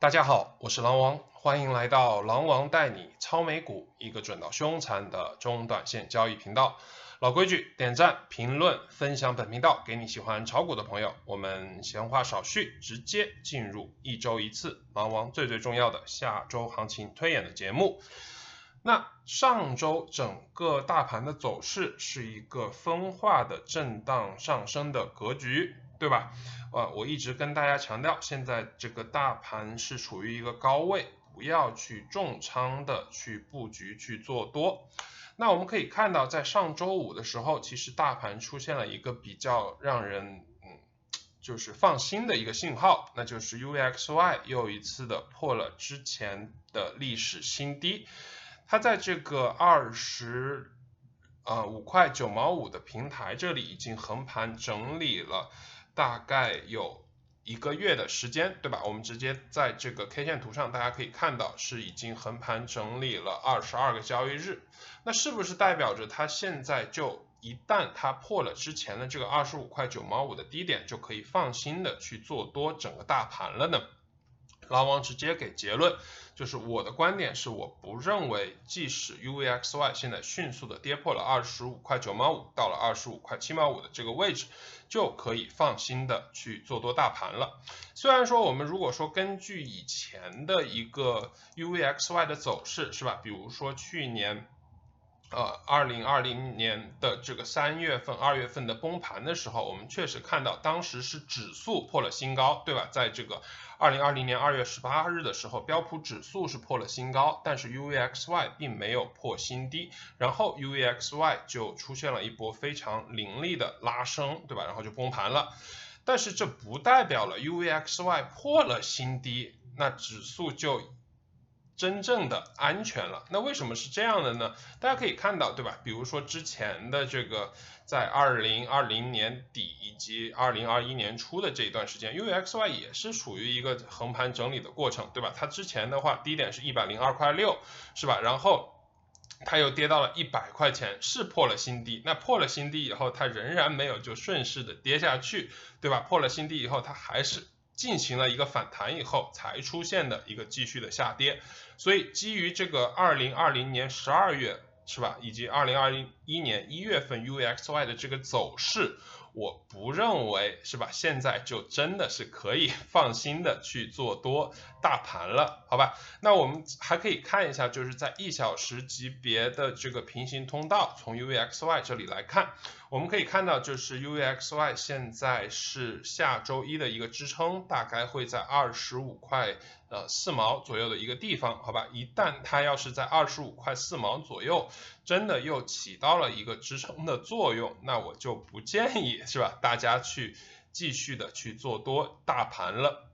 大家好，我是狼王，欢迎来到狼王带你抄美股，一个准到凶残的中短线交易频道。老规矩，点赞、评论、分享本频道给你喜欢炒股的朋友。我们闲话少叙，直接进入一周一次狼王最重要的下周行情推演的节目。那上周整个大盘的走势是一个分化的震荡上升的格局，对吧？我一直跟大家强调，现在这个大盘是处于一个高位，不要去重仓的去布局去做多。那我们可以看到，在上周五的时候，其实大盘出现了一个比较让人就是放心的一个信号，那就是 UVXY 又一次的破了之前的历史新低。它在这个25块9毛5的平台这里已经横盘整理了大概有1个月的时间，对吧？我们直接在这个 K 线图上大家可以看到是已经横盘整理了22个交易日。那是不是代表着它现在就一旦它破了之前的这个25块9毛5的低点，就可以放心的去做多整个大盘了呢？狼王直接给结论，就是我的观点是，我不认为即使 UVXY 现在迅速的跌破了25块9毛5到了25块7毛5的这个位置，就可以放心的去做多大盘了。虽然说我们如果说根据以前的一个 UVXY 的走势，是吧？比如说去年2020年的这个3月份、2月份的崩盘的时候，我们确实看到当时是指数破了新高，对吧？在这个2020年2月18日的时候，标普指数是破了新高，但是 UVXY 并没有破新低，然后 UVXY 就出现了一波非常凌厉的拉升，对吧？然后就崩盘了。但是这不代表了 UVXY 破了新低，那指数就真正的安全了。那为什么是这样的呢？大家可以看到，对吧？比如说之前的这个在2020年底以及2021年初的这一段时间， UVXY 也是属于一个横盘整理的过程，对吧？它之前的话低点是102块6，是吧？然后它又跌到了100块钱，是破了新低。那破了新低以后，它仍然没有就顺势的跌下去，对吧？破了新低以后，它还是进行了一个反弹以后才出现的一个继续的下跌。所以基于这个2020年12月，是吧，以及2021年1月份 UVXY 的这个走势，我不认为，是吧，现在就真的是可以放心的去做多大盘了，好吧？那我们还可以看一下，就是在1小时级别的这个平行通道，从 UVXY 这里来看，我们可以看到就是 UVXY 现在是下周一的一个支撑，大概会在25块4毛左右的一个地方，好吧？一旦它要是在25块4毛左右真的又起到了一个支撑的作用，那我就不建议，是吧，大家去继续的去做多大盘了。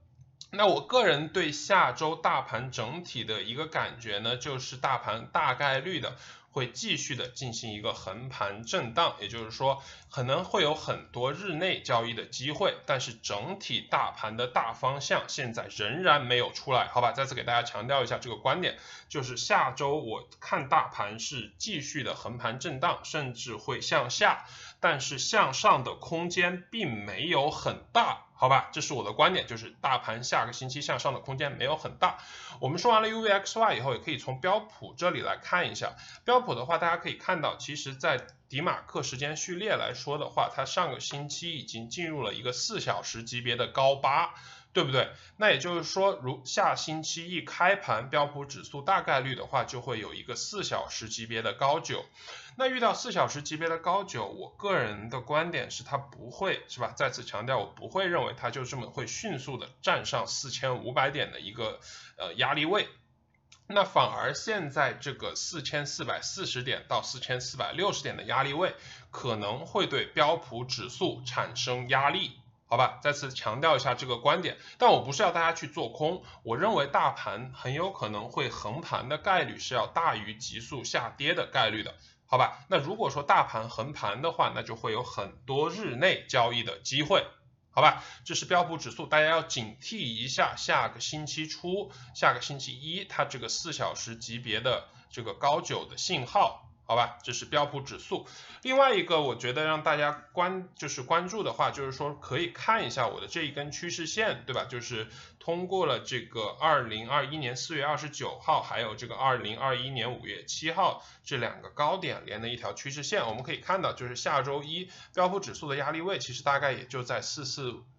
那我个人对下周大盘整体的一个感觉呢，就是大盘大概率的会继续的进行一个横盘震荡，也就是说可能会有很多日内交易的机会，但是整体大盘的大方向现在仍然没有出来，好吧？再次给大家强调一下这个观点，就是下周我看大盘是继续的横盘震荡，甚至会向下，但是向上的空间并没有很大，好吧？这是我的观点，就是大盘下个星期向上的空间没有很大。我们说完了 UVXY 以后，也可以从标普这里来看一下。标普的话，大家可以看到，其实在迪马克时间序列来说的话，它上个星期已经进入了一个4小时级别的高8，对不对？那也就是说，如下星期一开盘，标普指数大概率的话就会有一个4小时级别的高9。那遇到4小时级别的高9，我个人的观点是它不会，是吧？再次强调，我不会认为它就这么会迅速的站上4500点的一个压力位。那反而现在这个4440点到4460点的压力位，可能会对标普指数产生压力。好吧，再次强调一下这个观点，但我不是要大家去做空，我认为大盘很有可能会横盘的概率是要大于急速下跌的概率的，好吧？那如果说大盘横盘的话，那就会有很多日内交易的机会，好吧？这是标普指数，大家要警惕一下，下个星期初、下个星期一它这个4小时级别的这个高9的信号。好吧，这是标普指数。另外一个我觉得让大家关注的话，就是说可以看一下我的这一根趋势线，对吧？就是通过了这个2021年4月29号，还有这个2021年5月7号这2个高点连的一条趋势线，我们可以看到，就是下周一标普指数的压力位其实大概也就在4456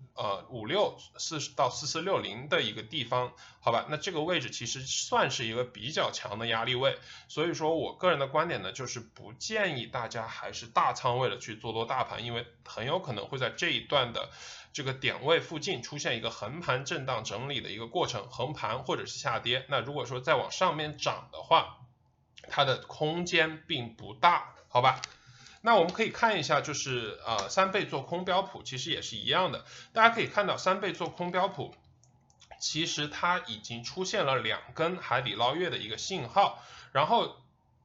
到4460的一个地方，好吧，那这个位置其实算是一个比较强的压力位，所以说我个人的观点呢，就是不建议大家还是大仓位的去做多大盘，因为很有可能会在这一段的这个点位附近出现一个横盘震荡整理的一个过程，横盘或者是下跌，那如果说再往上面涨的话，它的空间并不大，好吧。那我们可以看一下，就是3倍做空标普其实也是一样的，大家可以看到3倍做空标普，其实它已经出现了2根海底捞月的一个信号，然后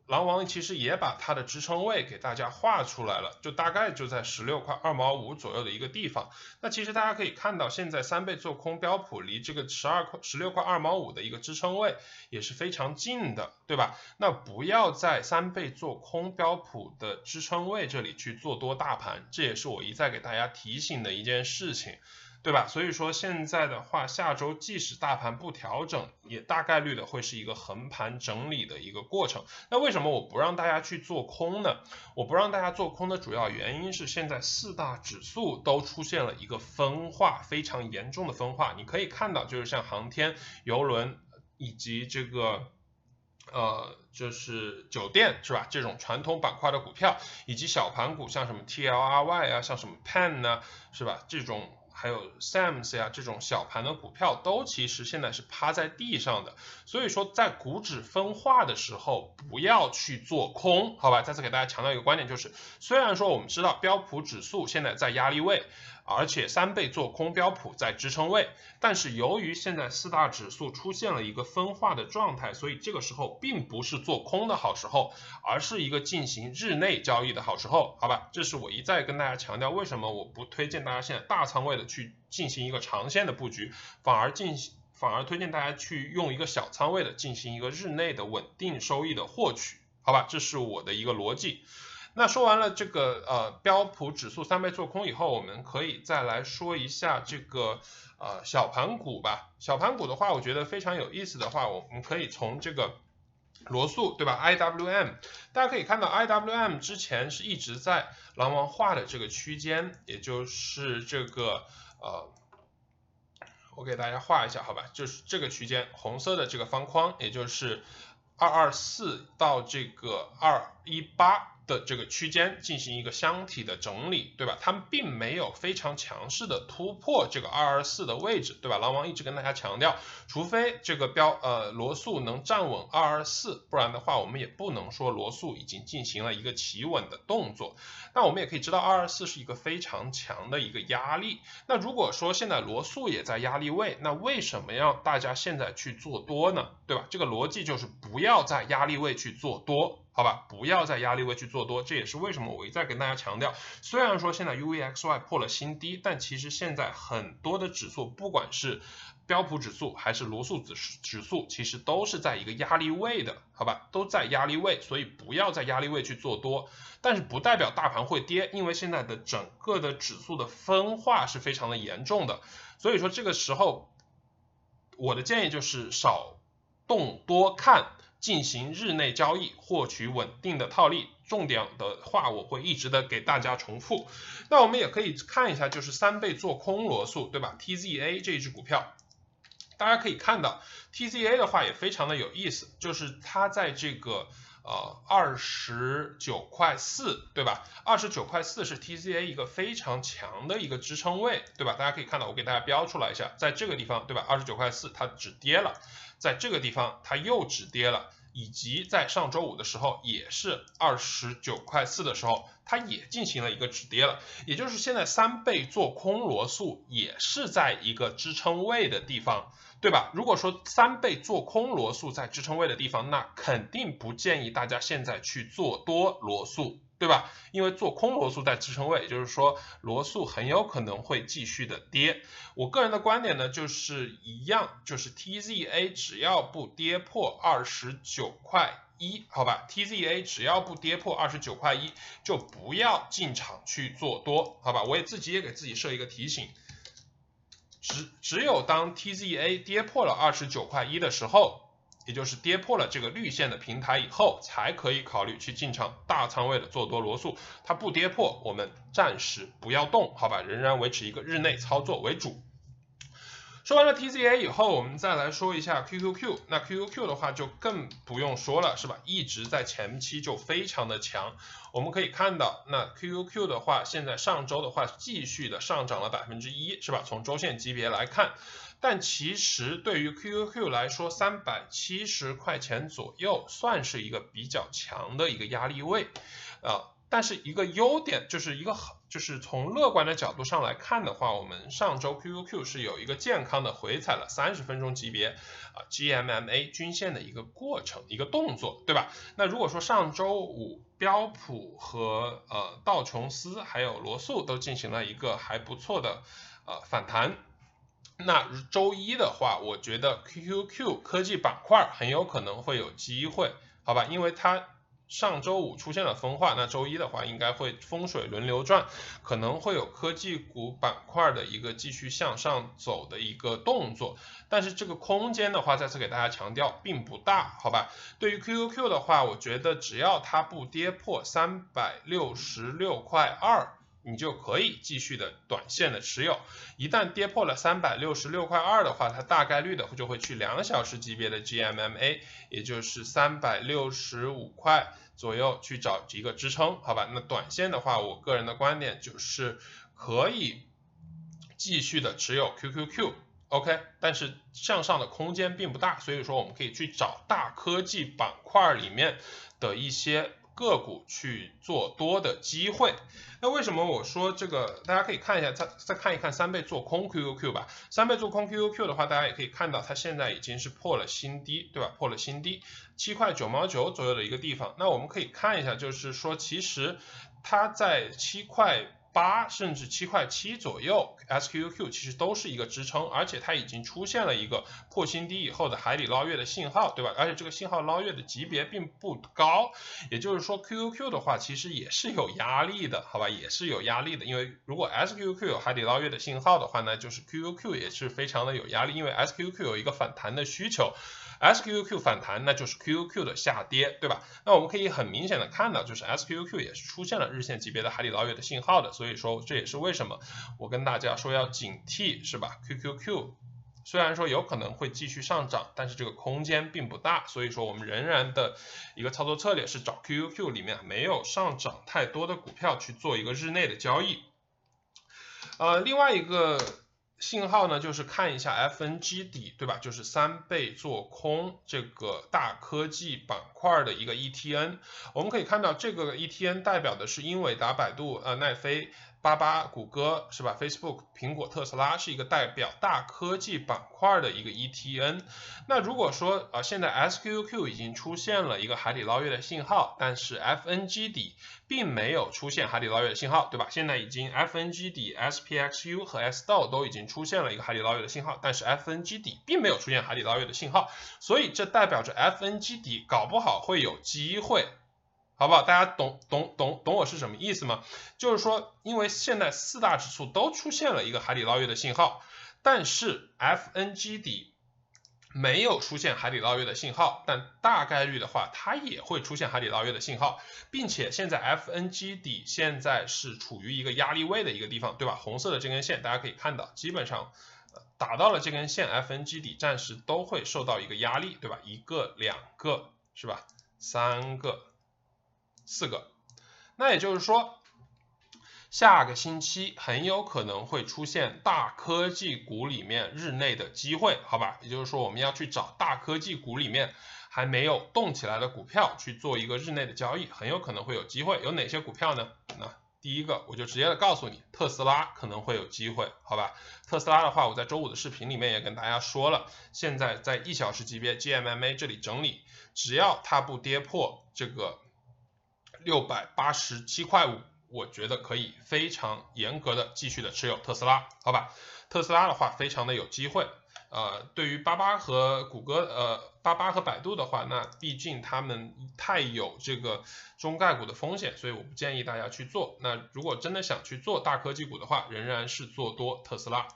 狼王其实也把它的支撑位给大家画出来了，就大概就在16块2毛5左右的一个地方。那其实大家可以看到，现在3倍做空标普离这个16块2毛5的一个支撑位也是非常近的，对吧？那不要在3倍做空标普的支撑位这里去做多大盘，这也是我一再给大家提醒的一件事情。对吧？所以说现在的话，下周即使大盘不调整，也大概率的会是一个横盘整理的一个过程。那为什么我不让大家去做空呢？我不让大家做空的主要原因是，现在4大指数都出现了一个分化，非常严重的分化。你可以看到，就是像航天、邮轮以及这个就是酒店是吧？这种传统板块的股票，以及小盘股，像什么 TLRY 啊，像什么 PEN 呢，是吧？这种还有 SAMS 呀这种小盘的股票都其实现在是趴在地上的，所以说在股指分化的时候不要去做空，好吧？再次给大家强调一个观点，就是虽然说我们知道标普指数现在在压力位，而且3倍做空标普在支撑位，但是由于现在4大指数出现了一个分化的状态，所以这个时候并不是做空的好时候，而是一个进行日内交易的好时候，好吧？这是我一再跟大家强调，为什么我不推荐大家现在大仓位的去进行一个长线的布局，反而推荐大家去用一个小仓位的进行一个日内的稳定收益的获取，好吧？这是我的一个逻辑。那说完了这个标普指数3倍做空以后，我们可以再来说一下这个小盘股吧。小盘股的话，我觉得非常有意思的话，我们可以从这个罗素对吧 IWM， 大家可以看到 IWM 之前是一直在狼王画的这个区间，也就是这个我给大家画一下好吧，就是这个区间红色的这个方框，也就是224到这个218的这个区间进行一个箱体的整理，对吧？他们并没有非常强势的突破这个224的位置，对吧？狼王一直跟大家强调，除非这个罗素能站稳224，不然的话我们也不能说罗素已经进行了一个企稳的动作。那我们也可以知道224是一个非常强的一个压力。那如果说现在罗素也在压力位，那为什么要大家现在去做多呢？对吧？这个逻辑就是不要在压力位去做多。好吧，不要在压力位去做多，这也是为什么我一再跟大家强调，虽然说现在 UVXY 破了新低，但其实现在很多的指数，不管是标普指数还是罗素指数，其实都是在一个压力位的，好吧，都在压力位，所以不要在压力位去做多，但是不代表大盘会跌，因为现在的整个的指数的分化是非常的严重的，所以说这个时候我的建议就是少动多看，进行日内交易，获取稳定的套利。重点的话我会一直的给大家重复。那我们也可以看一下，就是3倍做空罗素，对吧 ？TZA 这一只股票，大家可以看到 TZA 的话也非常的有意思，就是它在这个29块4，对吧？29块4是 TZA 一个非常强的一个支撑位，对吧？大家可以看到，我给大家标出来一下，在这个地方，对吧？29块4它止跌了，在这个地方它又止跌了，以及在上周五的时候也是29块4的时候，它也进行了一个止跌了，也就是现在3倍做空罗素也是在一个支撑位的地方。对吧？如果说3倍做空罗素在支撑位的地方，那肯定不建议大家现在去做多罗素，对吧？因为做空罗素在支撑位，也就是说罗素很有可能会继续的跌。我个人的观点呢就是一样，就是 TZA 只要不跌破29.1，好吧 ，TZA 只要不跌破29.1，就不要进场去做多，好吧？我自己也给自己设一个提醒，只有当 TZA 跌破了29.1的时候，也就是跌破了这个绿线的平台以后，才可以考虑去进场大仓位的做多罗素。它不跌破，我们暂时不要动，好吧，仍然维持一个日内操作为主。说完了 TZA 以后，我们再来说一下 QQQ。那 QQQ 的话就更不用说了，是吧？一直在前期就非常的强。我们可以看到，那 QQQ 的话，现在上周的话继续的上涨了1%，是吧？从周线级别来看。但其实对于 QQQ 来说，370块钱左右算是一个比较强的一个压力位，但是一个优点就是从乐观的角度上来看的话，我们上周 QQQ 是有一个健康的回踩了30分钟级别GMMA 均线的一个过程，一个动作，对吧？那如果说上周五标普和道琼斯还有罗素都进行了一个还不错的反弹，那周一的话，我觉得 QQQ 科技板块很有可能会有机会，好吧？因为它上周五出现了分化，那周一的话应该会风水轮流转，可能会有科技股板块的一个继续向上走的一个动作，但是这个空间的话，再次给大家强调并不大，好吧？对于 QQQ 的话，我觉得只要它不跌破366.2块，你就可以继续的短线的持有，一旦跌破了366.2块的话，它大概率的就会去2小时级别的 GMMA， 也就是365块左右去找一个支撑，好吧？那短线的话，我个人的观点就是可以继续的持有 QQQ。OK， 但是向上的空间并不大，所以说我们可以去找大科技板块里面的一些个股去做多的机会。那为什么我说这个？大家可以看一下，再看一看3倍做空 QQQ 吧。3倍做空 QQQ 的话，大家也可以看到，它现在已经是破了新低，对吧？破了新低，7块9毛9左右的一个地方。那我们可以看一下，就是说其实它在7块8甚至7块7左右 ，SQQQ 其实都是一个支撑，而且它已经出现了一个破新低以后的海底捞月的信号，对吧？而且这个信号捞月的级别并不高，也就是说 QQQ 的话其实也是有压力的，好吧？也是有压力的，因为如果 SQQQ 有海底捞月的信号的话呢，就是 QQQ 也是非常的有压力，因为 SQQQ 有一个反弹的需求。SQQQ 反弹，那就是 QQQ 的下跌，对吧？那我们可以很明显的看到，就是 SQQQ 也是出现了日线级别的海底捞月的信号的，所以说这也是为什么我跟大家说要警惕，是吧 ？QQQ 虽然说有可能会继续上涨，但是这个空间并不大，所以说我们仍然的一个操作策略是找 QQQ 里面没有上涨太多的股票去做一个日内的交易。另外一个信号呢，就是看一下 FNG 底，对吧？就是3倍做空这个大科技板块的一个 ETN。我们可以看到这个 ETN 代表的是英伟达、百度、奈飞、88、谷歌，是吧 ？Facebook、苹果、特斯拉是一个代表大科技板块的一个 ETN。那如果说现在 SQQQ 已经出现了一个海底捞月的信号，但是 FNG 底并没有出现海底捞月的信号，对吧？现在已经 FNG 底、SPXU 和 SDO 都已经出现了一个海底捞月的信号，但是 FNG 底并没有出现海底捞月的信号，所以这代表着 FNG 底搞不好会有机会。好不好？大家懂我是什么意思吗？就是说，因为现在4大指数都出现了一个海底捞月的信号，但是 FNG 底没有出现海底捞月的信号，但大概率的话，它也会出现海底捞月的信号，并且现在 FNG 底现在是处于一个压力位的一个地方，对吧？红色的这根线大家可以看到，基本上打到了这根线 ，FNG 底暂时都会受到一个压力，对吧？1个、2个，是吧？3个。4个，那也就是说，下个星期很有可能会出现大科技股里面日内的机会，好吧？也就是说，我们要去找大科技股里面还没有动起来的股票去做一个日内的交易，很有可能会有机会。有哪些股票呢？那第一个，我就直接的告诉你，特斯拉可能会有机会，好吧？特斯拉的话，我在周五的视频里面也跟大家说了，现在在1小时级别 GMMA 这里整理，只要它不跌破这个687.5块，我觉得可以非常严格的继续的持有特斯拉，好吧？特斯拉的话非常的有机会。对于巴巴和巴巴和百度的话，那毕竟他们太有这个中概股的风险，所以我不建议大家去做。那如果真的想去做大科技股的话，仍然是做多特斯拉。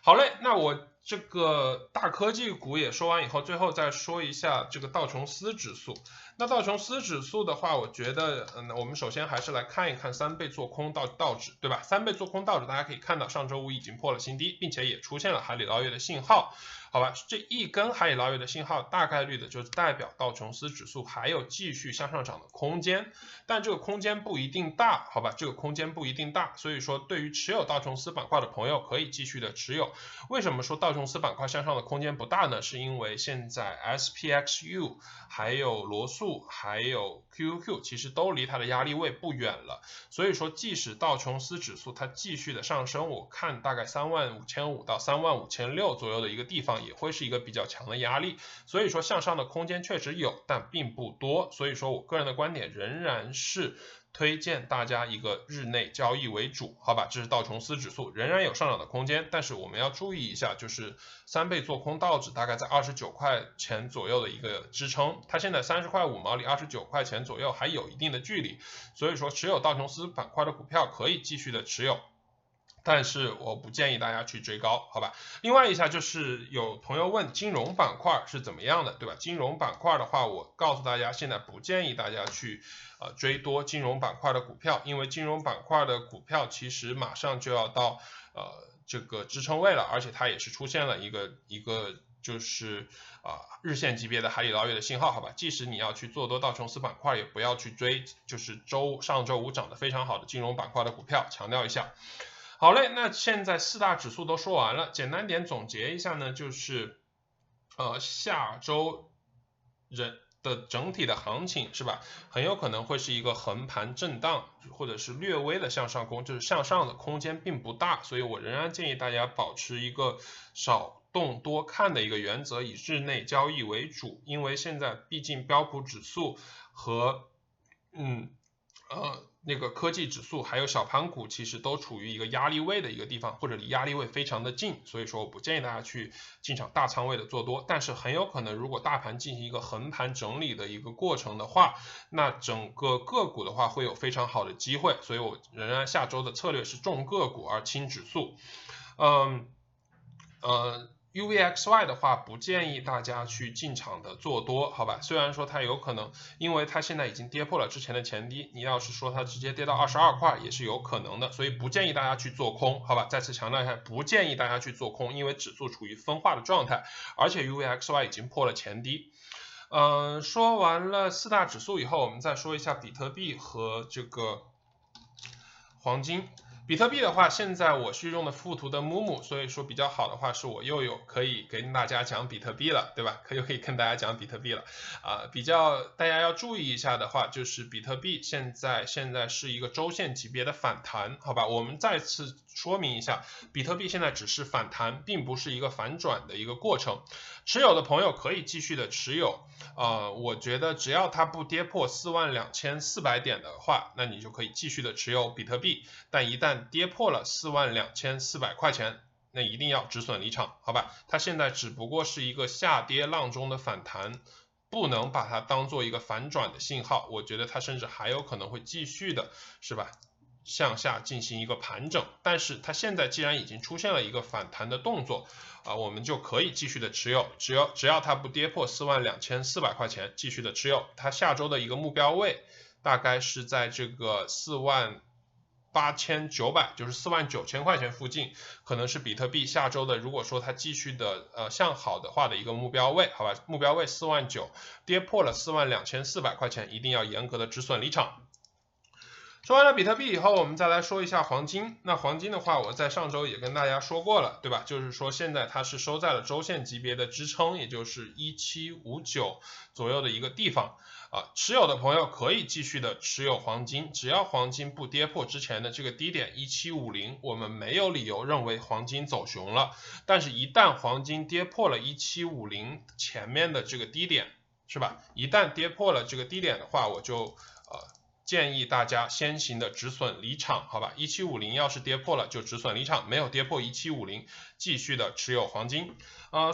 好嘞，那我这个大科技股也说完以后，最后再说一下这个道琼斯指数。那道琼斯指数的话，我觉得，我们首先还是来看一看3倍做空道指，对吧？3倍做空道指，大家可以看到上周五已经破了新低，并且也出现了海底捞月的信号，好吧？这一根海底捞月的信号，大概率的就代表道琼斯指数还有继续向上涨的空间，但这个空间不一定大，好吧？这个空间不一定大，所以说对于持有道琼斯板块的朋友，可以继续的持有。为什么说道琼斯板块向上的空间不大呢？是因为现在 SPXU 还有罗素还有 QQQ 其实都离它的压力位不远了，所以说即使道琼斯指数它继续的上升，我看大概35,500到35,600左右的一个地方也会是一个比较强的压力，所以说向上的空间确实有，但并不多，所以说我个人的观点仍然是推荐大家一个日内交易为主，好吧？这是道琼斯指数仍然有上涨的空间，但是我们要注意一下，就是3倍做空道指大概在29块钱左右的一个支撑，它现在30.5块毛离29块钱左右还有一定的距离，所以说持有道琼斯板块的股票可以继续的持有。但是我不建议大家去追高，好吧？另外一下就是有朋友问金融板块是怎么样的，对吧？金融板块的话，我告诉大家，现在不建议大家去追多金融板块的股票，因为金融板块的股票其实马上就要到这个支撑位了，而且它也是出现了一个就是日线级别的海底捞月的信号，好吧？即使你要去做多道琼斯板块，也不要去追就是上周五涨得非常好的金融板块的股票，强调一下。好嘞，那现在4大指数都说完了，简单点总结一下呢，就是下周的整体的行情是吧，很有可能会是一个横盘震荡，或者是略微的向上攻，就是向上的空间并不大，所以我仍然建议大家保持一个少动多看的一个原则，以日内交易为主，因为现在毕竟标普指数和那个科技指数还有小盘股其实都处于一个压力位的一个地方，或者离压力位非常的近，所以说我不建议大家去进场大仓位的做多，但是很有可能如果大盘进行一个横盘整理的一个过程的话，那整个个股的话会有非常好的机会，所以我仍然下周的策略是重个股而轻指数。UVXY 的话不建议大家去进场的做多，好吧？虽然说它有可能，因为它现在已经跌破了之前的前低，你要是说它直接跌到22块也是有可能的，所以不建议大家去做空，好吧？再次强调一下，不建议大家去做空，因为指数处于分化的状态，而且 UVXY 已经破了前低。说完了4大指数以后，我们再说一下比特币和这个黄金。比特币的话，现在我是用的富途的木木，所以说比较好的话是我又有可以跟大家讲比特币了，对吧？可以跟大家讲比特币了。比较大家要注意一下的话，就是比特币现在是一个周线级别的反弹，好吧？我们再次说明一下，比特币现在只是反弹，并不是一个反转的一个过程。持有的朋友可以继续的持有，我觉得只要它不跌破42,400点的话，那你就可以继续的持有比特币，但一旦跌破了42,400块钱，那一定要止损离场，好吧？它现在只不过是一个下跌浪中的反弹，不能把它当做一个反转的信号，我觉得它甚至还有可能会继续的，是吧？向下进行一个盘整，但是它现在既然已经出现了一个反弹的动作，我们就可以继续的持有，只要它不跌破42,400块钱，继续的持有。它下周的一个目标位大概是在这个48,900，就是49,000块钱附近，可能是比特币下周的，如果说它继续的向好的话的一个目标位，好吧？目标位49,000，跌破了42,400块钱，一定要严格的止损离场。说完了比特币以后，我们再来说一下黄金。那黄金的话，我在上周也跟大家说过了，对吧？就是说现在它是收在了周线级别的支撑，也就是1759左右的一个地方。持有的朋友可以继续的持有黄金，只要黄金不跌破之前的这个低点1750，我们没有理由认为黄金走熊了。但是，一旦黄金跌破了1750前面的这个低点，是吧？一旦跌破了这个低点的话，我就建议大家先行的止损离场，好吧，1750要是跌破了就止损离场，没有跌破1750，继续的持有黄金。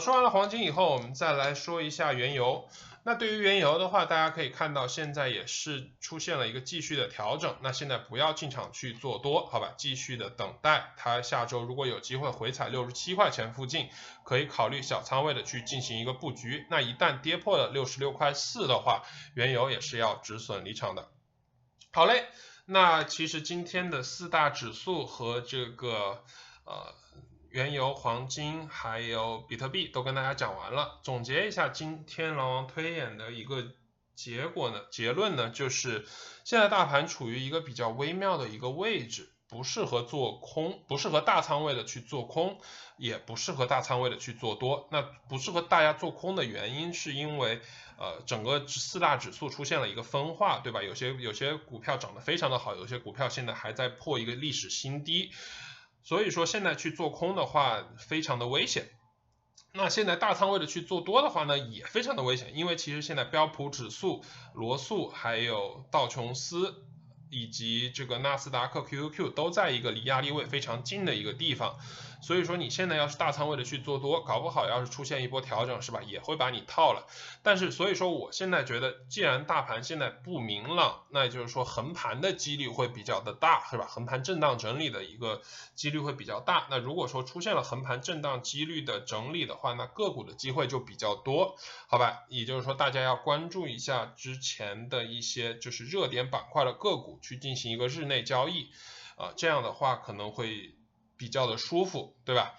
说完了黄金以后，我们再来说一下原油。那对于原油的话，大家可以看到现在也是出现了一个继续的调整，那现在不要进场去做多，好吧，继续的等待它下周如果有机会回踩67块钱附近，可以考虑小仓位的去进行一个布局。那一旦跌破了66块4的话，原油也是要止损离场的。好嘞，那其实今天的4大指数和这个原油、黄金还有比特币都跟大家讲完了。总结一下今天狼王推演的一个结论呢，就是现在大盘处于一个比较微妙的一个位置，不适合做空，不适合大仓位的去做空，也不适合大仓位的去做多。那不适合大家做空的原因是因为整个4大指数出现了一个分化，对吧？有些股票涨得非常的好，有些股票现在还在破一个历史新低。所以说现在去做空的话非常的危险，那现在大仓位的去做多的话呢也非常的危险，因为其实现在标普指数、罗素还有道琼斯以及这个纳斯达克 QQQ 都在一个离压力位非常近的一个地方，所以说你现在要是大仓位的去做多，搞不好要是出现一波调整是吧，也会把你套了。但是所以说我现在觉得既然大盘现在不明朗，那也就是说横盘的几率会比较的大，是吧？横盘震荡整理的一个几率会比较大。那如果说出现了横盘震荡几率的整理的话，那个股的机会就比较多，好吧？也就是说大家要关注一下之前的一些就是热点板块的个股去进行一个日内交易，这样的话可能会比较的舒服，对吧？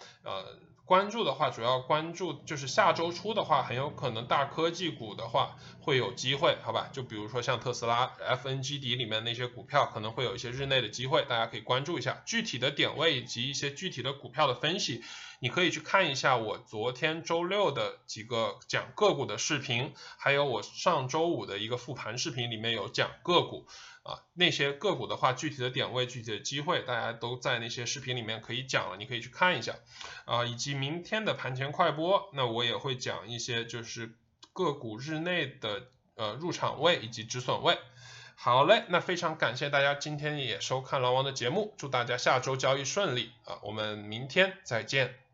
关注的话主要关注就是下周初的话，很有可能大科技股的话会有机会，好吧？就比如说像特斯拉、FNGD 里面那些股票可能会有一些日内的机会，大家可以关注一下。具体的点位以及一些具体的股票的分析，你可以去看一下我昨天周六的几个讲个股的视频，还有我上周五的一个复盘视频里面有讲个股。那些个股的话，具体的点位、具体的机会，大家都在那些视频里面可以讲了，你可以去看一下。以及明天的盘前快播，那我也会讲一些就是个股日内的入场位以及止损位。好嘞，那非常感谢大家今天也收看狼王的节目，祝大家下周交易顺利我们明天再见。